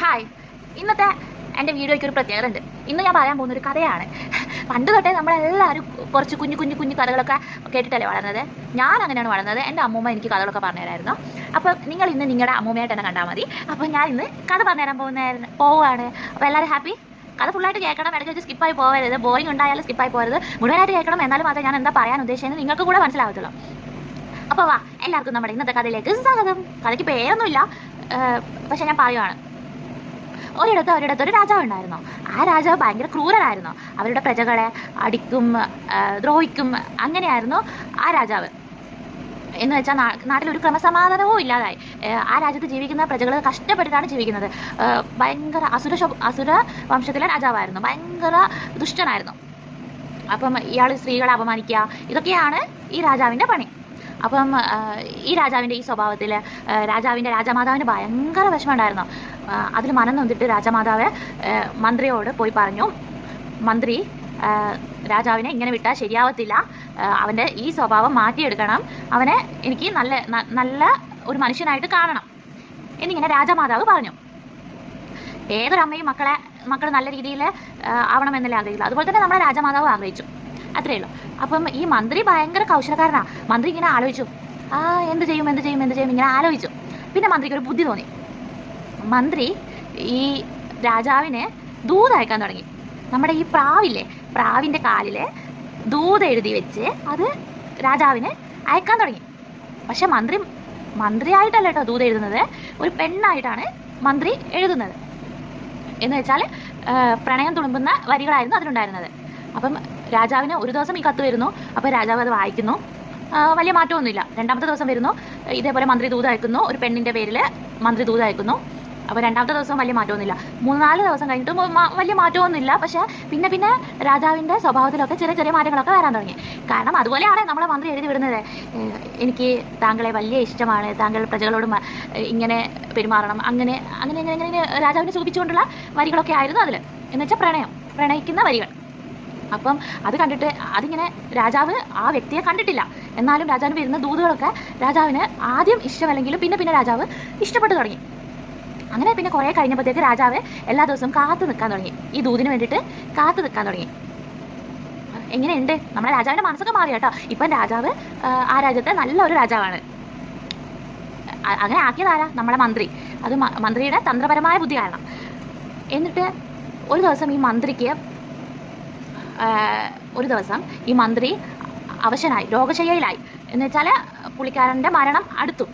Hi, ഇന്നത്തെ എൻ്റെ വീഡിയോയ്ക്ക് ഒരു പ്രത്യേകത ഉണ്ട്. ഇന്ന് ഞാൻ പറയാൻ പോകുന്ന ഒരു കഥയാണ്. പണ്ട് തൊട്ടേ നമ്മളെല്ലാവരും കുറച്ച് കുഞ്ഞു കുഞ്ഞു കുഞ്ഞു കഥകളൊക്കെ കേട്ടിട്ടല്ലേ വളർന്നത്. ഞാൻ അങ്ങനെയാണ് വളർന്നത്. എൻ്റെ അമ്മൂമ്മ എനിക്ക് കഥകളൊക്കെ പറഞ്ഞു തരായിരുന്നു. അപ്പോൾ നിങ്ങൾ ഇന്ന് നിങ്ങളുടെ അമ്മൂമ്മയായിട്ട് തന്നെ കണ്ടാൽ മതി. അപ്പോൾ ഞാൻ ഇന്ന് കഥ പറഞ്ഞു തരാൻ പോവുകയാണ്. അപ്പോൾ എല്ലാവരും ഹാപ്പി. കഥ ഫുള്ളായിട്ട് കേൾക്കണം. ഇടയ്ക്ക് വെച്ച് സ്കിപ്പായി പോകരുത്. ബോറിംഗ് ഉണ്ടായാലും സ്കിപ്പായി പോകരുത്. മുഴുവനായിട്ട് കേൾക്കണം. എന്നാലും മാത്രമേ ഞാൻ എന്താ പറയാൻ ഉദ്ദേശിച്ചത് നിങ്ങൾക്ക് കൂടെ മനസ്സിലാവത്തുള്ളൂ. അപ്പോൾ വാ, എല്ലാവർക്കും നമ്മുടെ ഇന്നത്തെ കഥയിലേക്ക് സ്വാഗതം. കഥയ്ക്ക് പേരൊന്നുമില്ല, പക്ഷെ ഞാൻ പറയുവാണ്. ഒരിടത്ത് ഒരു രാജാവ് ഉണ്ടായിരുന്നു. ആ രാജാവ് ഭയങ്കര ക്രൂരനായിരുന്നു. അവരുടെ പ്രജകളെ അടിക്കും, ദ്രോഹിക്കും. അങ്ങനെയായിരുന്നു ആ രാജാവ്. എന്ന് വെച്ചാൽ നാട്ടിലൊരു ക്രമസമാധാനവും ഇല്ലാതായി. ആ രാജ്യത്ത് ജീവിക്കുന്ന പ്രജകൾ കഷ്ടപ്പെട്ടിട്ടാണ് ജീവിക്കുന്നത്. ഭയങ്കര അസുര വംശത്തിലെ രാജാവായിരുന്നു. ഭയങ്കര ദുഷ്ടനായിരുന്നു. അപ്പം ഇയാൾ സ്ത്രീകളെ അപമാനിക്കുക, ഇതൊക്കെയാണ് ഈ രാജാവിൻ്റെ പണി. അപ്പം ഈ രാജാവിൻ്റെ ഈ സ്വഭാവത്തിൽ രാജമാതാവിന് ഭയങ്കര വിഷമം ഉണ്ടായിരുന്നു. അതിൽ മനം നൊന്നിട്ട് രാജമാതാവ് മന്ത്രിയോട് പോയി പറഞ്ഞു, മന്ത്രി, രാജാവിനെ ഇങ്ങനെ വിട്ടാൽ ശരിയാവത്തില്ല. അവൻ്റെ ഈ സ്വഭാവം മാറ്റിയെടുക്കണം. അവനെ എനിക്ക് നല്ല ഒരു മനുഷ്യനായിട്ട് കാണണം എന്നിങ്ങനെ രാജമാതാവ് പറഞ്ഞു. ഏതൊരമ്മയും മക്കൾ നല്ല രീതിയിൽ ആവണമെന്നല്ലേ ആഗ്രഹിക്കില്ല. അതുപോലെ തന്നെ നമ്മുടെ രാജമാതാവ് ആഗ്രഹിച്ചു. അത്രയേ ഉള്ളൂ. അപ്പം ഈ മന്ത്രി ഭയങ്കര കൗശലക്കാരനാണ്. മന്ത്രി ഇങ്ങനെ ആലോചിച്ചു, എന്ത് ചെയ്യും ഇങ്ങനെ ആലോചിച്ചു. പിന്നെ മന്ത്രിക്ക് ഒരു ബുദ്ധി തോന്നി. മന്ത്രി ഈ രാജാവിന് ദൂത് അയക്കാൻ തുടങ്ങി. നമ്മുടെ ഈ പ്രാവിൻ്റെ കാലിൽ ദൂത് എഴുതി വെച്ച് അത് രാജാവിന് അയക്കാൻ തുടങ്ങി. പക്ഷെ മന്ത്രിയായിട്ടല്ല കേട്ടോ ദൂത് എഴുതുന്നത്, ഒരു പെണ്ണായിട്ടാണ് മന്ത്രി എഴുതുന്നത്. എന്ന് വെച്ചാൽ പ്രണയം തുളുമ്പുന്ന വരികളായിരുന്നു അതിലുണ്ടായിരുന്നത്. അപ്പം രാജാവിന് ഒരു ദിവസം ഈ കത്ത് വരുന്നു. അപ്പോൾ രാജാവ് അത് വായിക്കുന്നു. വലിയ മാറ്റമൊന്നുമില്ല. രണ്ടാമത്തെ ദിവസം വരുന്നു, ഇതേപോലെ മന്ത്രി ദൂത് അയക്കുന്നു. ഒരു പെണ്ണിൻ്റെ പേരിൽ മന്ത്രി ദൂത് അയക്കുന്നു. അപ്പോൾ രണ്ടാമത്തെ ദിവസം വലിയ മാറ്റമൊന്നുമില്ല. 3-4 ദിവസം കഴിഞ്ഞിട്ടും വലിയ മാറ്റമൊന്നുമില്ല. പക്ഷേ പിന്നെ രാജാവിൻ്റെ സ്വഭാവത്തിലൊക്കെ ചെറിയ മാറ്റങ്ങളൊക്കെ വരാൻ തുടങ്ങി. കാരണം അതുപോലെയാണ് നമ്മളെ മന്ത്രി എഴുതി വിടുന്നത്. എനിക്ക് താങ്കളെ വലിയ ഇഷ്ടമാണ്, താങ്കൾ പ്രജകളോട് ഇങ്ങനെ പെരുമാറണം, അങ്ങനെ രാജാവിനെ സൂചിപ്പിച്ചുകൊണ്ടുള്ള വരികളൊക്കെ ആയിരുന്നു അതിൽ. എന്ന് വെച്ചാൽ പ്രണയിക്കുന്ന വരികൾ. അപ്പം അത് കണ്ടിട്ട് അതിങ്ങനെ രാജാവ് ആ വ്യക്തിയെ കണ്ടിട്ടില്ല. എന്നാലും രാജാവിന് വരുന്ന ദൂതുകളൊക്കെ രാജാവിന് ആദ്യം ഇഷ്ടമല്ലെങ്കിലും പിന്നെ രാജാവ് ഇഷ്ടപ്പെട്ടു തുടങ്ങി. അങ്ങനെ പിന്നെ കുറേ കഴിഞ്ഞപ്പോഴത്തേക്ക് രാജാവ് എല്ലാ ദിവസവും കാത്തു നിൽക്കാൻ തുടങ്ങി. ഈ ദൂതിന് വേണ്ടിയിട്ട് കാത്തു നിൽക്കാൻ തുടങ്ങി. എങ്ങനെയുണ്ട് നമ്മുടെ രാജാവിൻ്റെ മനസ്സൊക്കെ മാറി കേട്ടോ. ഇപ്പം രാജാവ് ആ രാജ്യത്തെ നല്ലൊരു രാജാവാണ്. അങ്ങനെ ആക്കിയതാരാ? നമ്മുടെ മന്ത്രി. അത് മന്ത്രിയുടെ തന്ത്രപരമായ ബുദ്ധി കാരണം. എന്നിട്ട് ഒരു ദിവസം ഈ മന്ത്രി അവശനായി, രോഗശയ്യയിലായി. എന്ന് വെച്ചാൽ പുള്ളിക്കാരൻ്റെ മരണം അടുത്തു.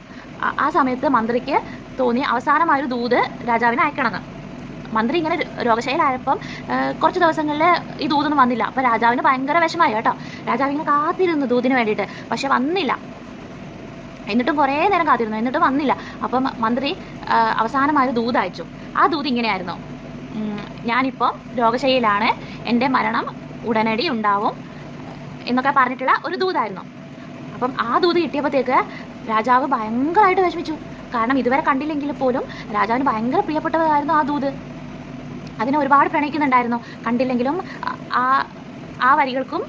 ആ സമയത്ത് മന്ത്രിക്ക് തോന്നി അവസാനമായൊരു ദൂത് രാജാവിന് അയക്കണമെന്ന്. മന്ത്രി ഇങ്ങനെ രോഗശയ്യയിലായപ്പം കുറച്ച് ദിവസങ്ങളിൽ ഈ ദൂതൊന്നും വന്നില്ല. അപ്പോൾ രാജാവിന് ഭയങ്കര വിഷമായി കേട്ടോ. രാജാവ് ഇങ്ങനെ കാത്തിരുന്നു ദൂതിന് വേണ്ടിയിട്ട്. പക്ഷെ വന്നില്ല. എന്നിട്ടും കുറേ നേരം കാത്തിരുന്നു, എന്നിട്ടും വന്നില്ല. അപ്പം മന്ത്രി അവസാനമായൊരു ദൂത് അയച്ചു. ആ ദൂത് ഇങ്ങനെയായിരുന്നു: ഞാനിപ്പോൾ രോഗശയ്യയിലാണ്, എൻ്റെ മരണം ഉടനടി ഉണ്ടാവും എന്നൊക്കെ പറഞ്ഞിട്ടുള്ള ഒരു ദൂതായിരുന്നു. അപ്പം ആ ദൂത് കിട്ടിയപ്പോഴത്തേക്ക് രാജാവ് ഭയങ്കരമായിട്ട് വിഷമിച്ചു. കാരണം ഇതുവരെ കണ്ടില്ലെങ്കിൽ പോലും രാജാവിന് ഭയങ്കര പ്രിയപ്പെട്ടതായിരുന്നു ആ ദൂത്. അതിനെ ഒരുപാട് പ്രണയിക്കുന്നുണ്ടായിരുന്നു. കണ്ടില്ലെങ്കിലും ആ വരികൾക്കും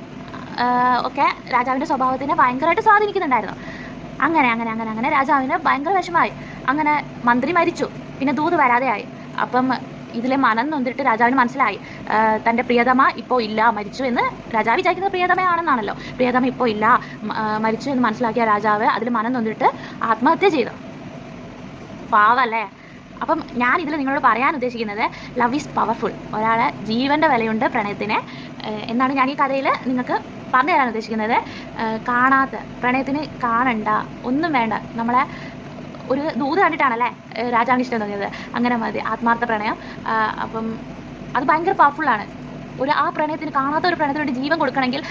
ഒക്കെ രാജാവിൻ്റെ സ്വഭാവത്തിനെ ഭയങ്കരമായിട്ട് സ്വാധീനിക്കുന്നുണ്ടായിരുന്നു. അങ്ങനെ രാജാവിന് ഭയങ്കര വിഷമമായി. അങ്ങനെ മന്ത്രി മരിച്ചു. പിന്നെ ദൂത് വരാതെയായി. അപ്പം ഇതിലെ മനം നൊന്നിട്ട് രാജാവിന് മനസ്സിലായി, തൻ്റെ പ്രിയതമ ഇപ്പോൾ ഇല്ല, മരിച്ചു എന്ന്. രാജാവ് വിചാരിക്കുന്നത് പ്രിയതമയാണെന്നാണല്ലോ. പ്രിയതമ ഇപ്പോൾ ഇല്ല, മരിച്ചു എന്ന് മനസ്സിലാക്കിയ രാജാവ് അതിൽ മനം നൊന്നിട്ട് ആത്മഹത്യ ചെയ്തു. പാവല്ലേ. അപ്പം ഞാൻ ഇതിൽ നിങ്ങളോട് പറയാൻ ഉദ്ദേശിക്കുന്നത്, ലവ് ഈസ് പവർഫുൾ. ഒരാളെ ജീവൻ്റെ വിലയുണ്ട് പ്രണയത്തിന് എന്നാണ് ഞാൻ ഈ കഥയിൽ നിങ്ങൾക്ക് പറഞ്ഞു തരാൻ ഉദ്ദേശിക്കുന്നത്. പ്രണയത്തിന് കാണണ്ട, ഒന്നും വേണ്ട. നമ്മളെ ഒരു ദൂത് കണ്ടിട്ടാണല്ലേ രാജാവിന് ഇഷ്ടം തോന്നിയത്. അങ്ങനെ മതി ആത്മാർത്ഥ പ്രണയം. അപ്പം അത് ഭയങ്കര പവർഫുള്ളാണ്. ആ പ്രണയത്തിന്, കാണാത്ത ഒരു പ്രണയത്തിന് വേണ്ടി ജീവൻ കൊടുക്കണമെങ്കിൽ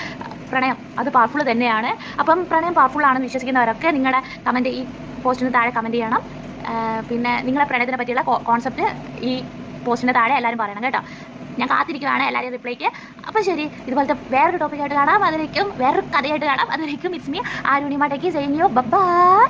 പ്രണയം അത് പവർഫുൾ തന്നെയാണ്. അപ്പം പ്രണയം പവർഫുള്ളാണെന്ന് വിശ്വസിക്കുന്നവരൊക്കെ നിങ്ങളുടെ ഈ പോസ്റ്റിന് താഴെ കമൻറ്റ് ചെയ്യണം. പിന്നെ നിങ്ങളെ പ്രണയത്തിനെ പറ്റിയുള്ള കോൺസെപ്റ്റ് ഈ പോസ്റ്റിന് താഴെ എല്ലാവരും പറയണം കേട്ടോ. ഞാൻ കാത്തിരിക്കുകയാണ് എല്ലാവരെയും റിപ്ലൈക്ക്. അപ്പോൾ ശരി, ഇതുപോലത്തെ വേറൊരു ടോപ്പിക്കായിട്ട് കാണാം. അതിലേക്കും വേറൊരു കഥയായിട്ട് കാണാം. അതിലേക്കും ഇറ്റ്സ് മീ ആരുണിമ ടെക്കി. ബൈ.